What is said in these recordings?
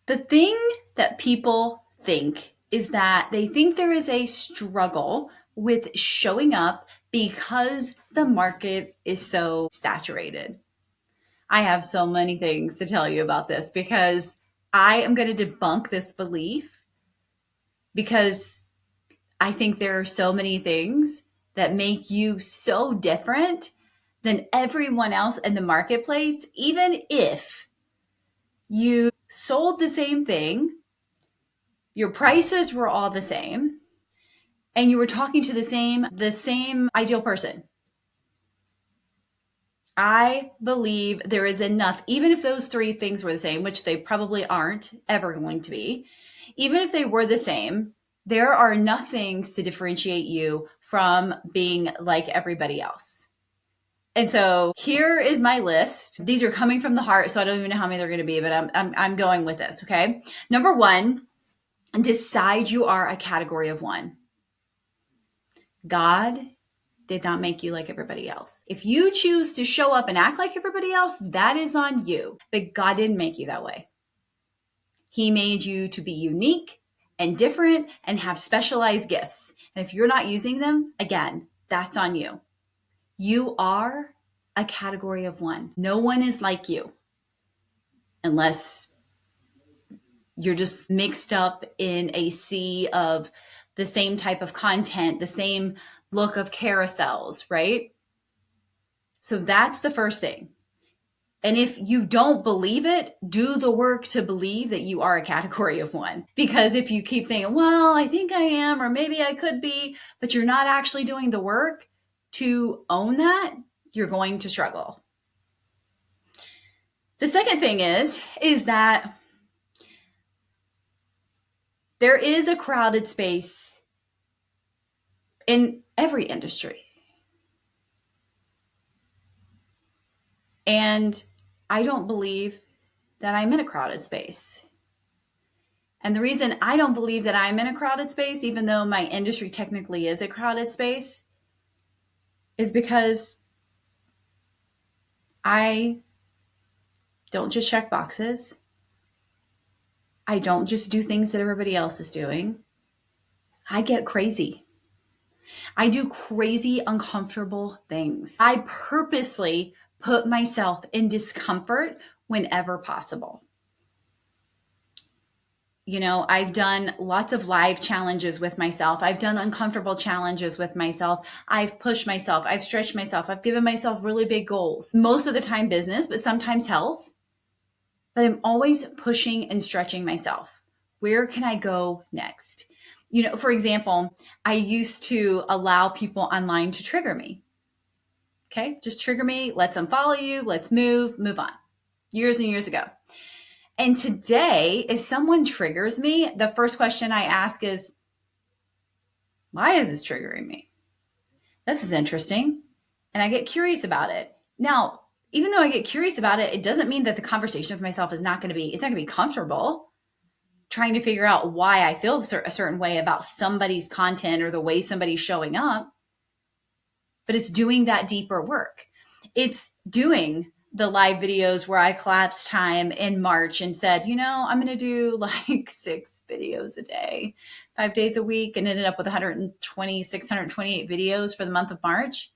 The thing that people think is that they think there is a struggle with showing up because the market is so saturated. I have so many things to tell you about this because I am going to debunk this belief because I think there are so many things that make you so different than everyone else in the marketplace, even if you sold the same thing, your prices were all the same, and you were talking to the same ideal person. I believe there is enough, even if those three things were the same, which they probably aren't ever going to be, even if they were the same, there are enough things to differentiate you from being like everybody else. And so here is my list. These are coming from the heart, so I don't even know how many they're going to be, but I'm going with this. Okay. Number one, decide you are a category of one. God did not make you like everybody else. If you choose to show up and act like everybody else, that is on you. But God didn't make you that way. He made you to be unique and different and have specialized gifts. And if you're not using them, again, that's on you. You are a category of one. No one is like you unless you're just mixed up in a sea of the same type of content, the same look of carousels, right? So that's the first thing. And if you don't believe it, do the work to believe that you are a category of one. Because if you keep thinking, well, I think I am, or maybe I could be, but you're not actually doing the work to own that, you're going to struggle. The second thing is that there is a crowded space in every industry. And I don't believe that I'm in a crowded space. And the reason I don't believe that I'm in a crowded space, even though my industry technically is a crowded space, is because I don't just check boxes. I don't just do things that everybody else is doing. I get crazy. I do crazy, uncomfortable things. I purposely put myself in discomfort whenever possible. You know, I've done lots of live challenges with myself. I've done uncomfortable challenges with myself. I've pushed myself. I've stretched myself. I've given myself really big goals. Most of the time business, but sometimes health. But I'm always pushing and stretching myself. Where can I go next? You know, for example, I used to allow people online to trigger me. Okay, just trigger me. Let's unfollow you. Let's move on. Years and years ago. And today, if someone triggers me, the first question I ask is, why is this triggering me? This is interesting. And I get curious about it. Now, even though I get curious about it, it doesn't mean that the conversation with myself is not going to be comfortable trying to figure out why I feel a certain way about somebody's content or the way somebody's showing up. But it's doing that deeper work. It's doing the live videos where I collapsed time in March and said, you know, I'm going to do like 6 videos a day, 5 days a week, and ended up with 126, 128 videos for the month of March.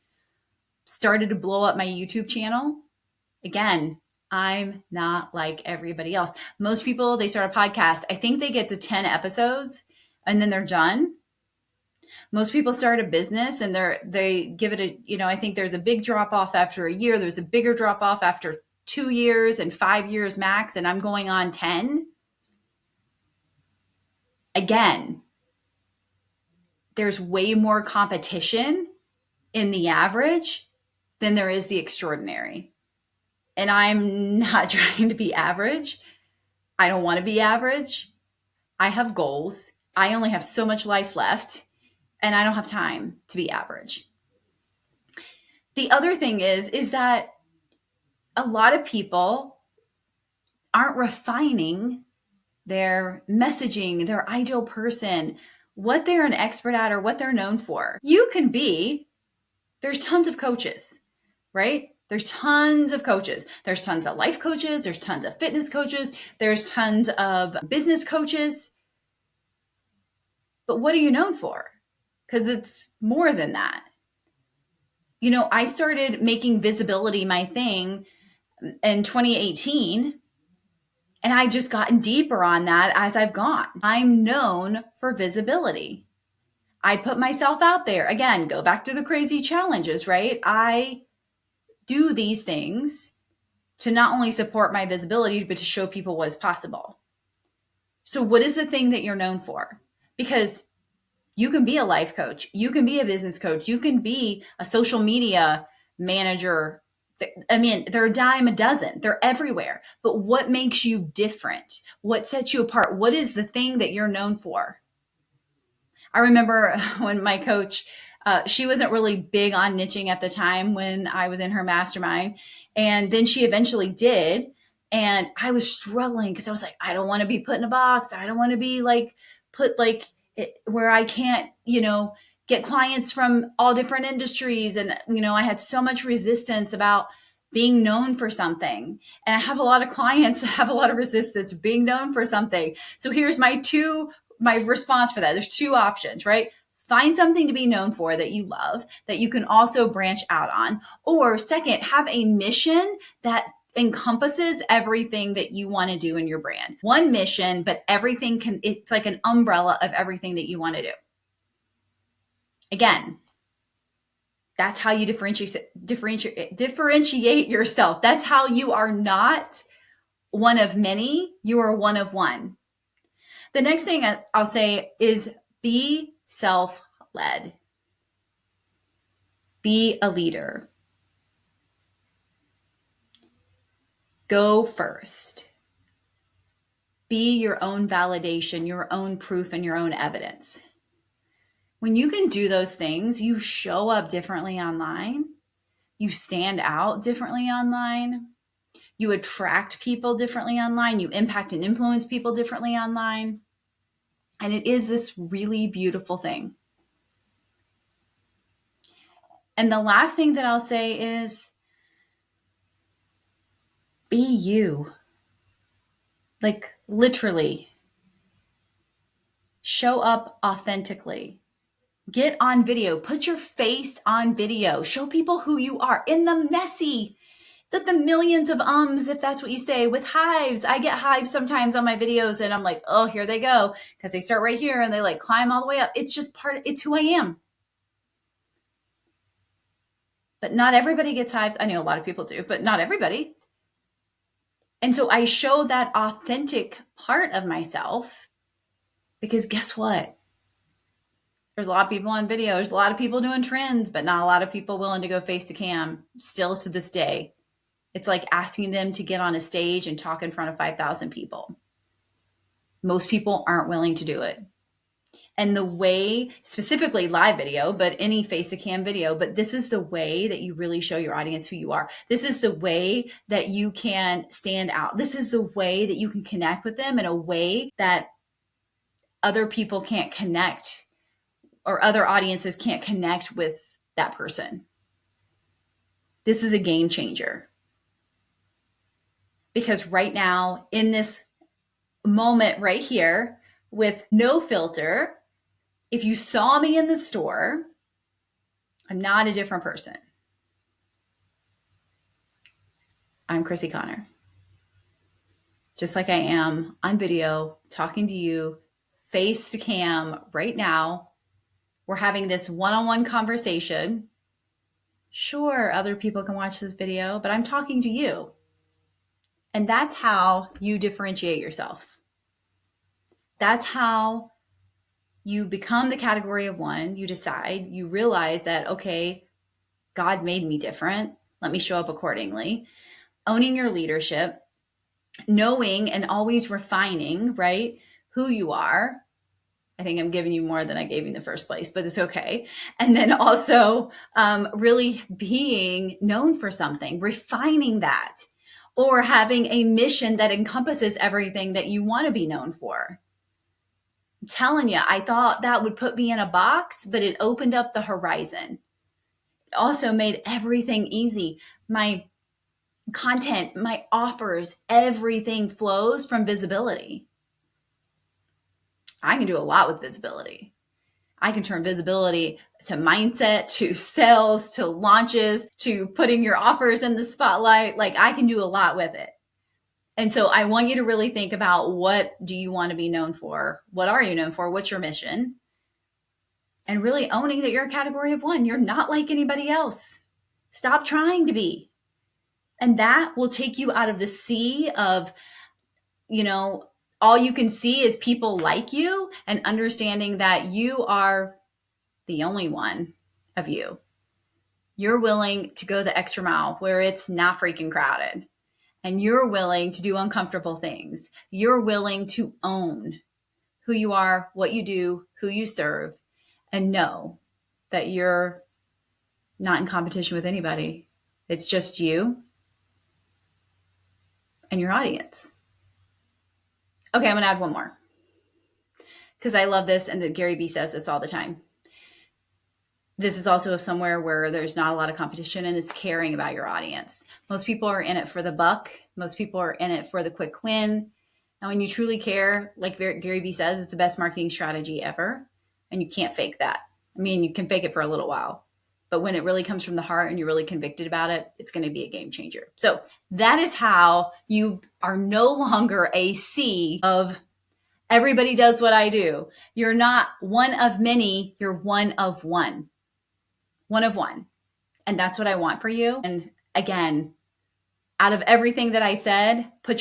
Started to blow up my YouTube channel. Again, I'm not like everybody else. Most people, they start a podcast. I think they get to 10 episodes and then they're done. Most people start a business and they give it I think there's a big drop off after a year. There's a bigger drop off after 2 years and 5 years max. And I'm going on 10. Again, there's way more competition in the average than there is the extraordinary. And I'm not trying to be average. I don't want to be average. I have goals. I only have so much life left. And I don't have time to be average. The other thing is that a lot of people aren't refining their messaging, their ideal person, what they're an expert at or what they're known for. There's tons of coaches, right? There's tons of coaches. There's tons of life coaches. There's tons of fitness coaches. There's tons of business coaches. But what are you known for? Because it's more than that. You know, I started making visibility my thing in 2018, and I've just gotten deeper on that as I've gone. I'm known for visibility. I put myself out there. Again, go back to the crazy challenges, right? I do these things to not only support my visibility, but to show people what's possible. So what is the thing that you're known for? Because you can be a life coach. You can be a business coach. You can be a social media manager. I mean, they're a dime a dozen. They're everywhere. But what makes you different? What sets you apart? What is the thing that you're known for? I remember when my coach, she wasn't really big on niching at the time when I was in her mastermind. And then she eventually did. And I was struggling because I was like, I don't want to be put in a box. I don't want to be like put like where I can't, get clients from all different industries. And, I had so much resistance about being known for something. And I have a lot of clients that have a lot of resistance being known for something. So here's my response for that. There's two options, right? Find something to be known for that you love, that you can also branch out on. Or second, have a mission that encompasses everything that you want to do in your brand. One mission, but it's like an umbrella of everything that you want to do. Again, that's how you differentiate yourself. That's how you are not one of many, you are one of one. The next thing I'll say is be self-led. Be a leader. Go first. Be your own validation, your own proof, and your own evidence. When you can do those things, you show up differently online. You stand out differently online. You attract people differently online. You impact and influence people differently online. And it is this really beautiful thing. And the last thing that I'll say is be you. Like literally. Show up authentically. Get on video. Put your face on video. Show people who you are in the messy, the millions of ums, if that's what you say, with hives. I get hives sometimes on my videos and I'm like, oh, here they go. Because they start right here and they like climb all the way up. It's just it's who I am. But not everybody gets hives. I know a lot of people do, but not everybody. And so I show that authentic part of myself because guess what? There's a lot of people on video. There's a lot of people doing trends, but not a lot of people willing to go face to cam still to this day. It's like asking them to get on a stage and talk in front of 5,000 people. Most people aren't willing to do it. And the way, specifically live video, but any face to cam video, but this is the way that you really show your audience who you are. This is the way that you can stand out. This is the way that you can connect with them in a way that other people can't connect or other audiences can't connect with that person. This is a game changer. Because right now, in this moment right here, with no filter, if you saw me in the store, I'm not a different person. I'm Chrissy Connor. Just like I am on video, talking to you, face to cam right now. We're having this one-on-one conversation. Sure, other people can watch this video, but I'm talking to you. And that's how you differentiate yourself. That's how you become the category of one. You decide, you realize that, okay, God made me different. Let me show up accordingly. Owning your leadership, knowing and always refining, right, who you are. I think I'm giving you more than I gave you in the first place, but it's okay. And then also really being known for something, refining that, or having a mission that encompasses everything that you want to be known for. I'm telling you, I thought that would put me in a box, but it opened up the horizon. also made everything easy. My content, my offers, everything flows from visibility. I can do a lot with visibility. I can turn visibility to mindset, to sales, to launches, to putting your offers in the spotlight. Like, I can do a lot with it. And so I want you to really think about, what do you want to be known for? What are you known for? What's your mission? And really owning that you're a category of one. You're not like anybody else. Stop trying to be. And that will take you out of the sea of, all you can see is people like you, and understanding that you are the only one of you. You're willing to go the extra mile where it's not freaking crowded. And you're willing to do uncomfortable things. You're willing to own who you are, what you do, who you serve, and know that you're not in competition with anybody. It's just you and your audience. Okay, I'm going to add one more, because I love this, and that Gary Vee says this all the time. This is also somewhere where there's not a lot of competition, and it's caring about your audience. Most people are in it for the buck. Most people are in it for the quick win. And when you truly care, like Gary Vee says, it's the best marketing strategy ever. And you can't fake that. I mean, you can fake it for a little while, but when it really comes from the heart and you're really convicted about it, it's going to be a game changer. So that is how you are no longer a sea of everybody does what I do. You're not one of many, you're one of one. One of one. And that's what I want for you. And again, out of everything that I said, put your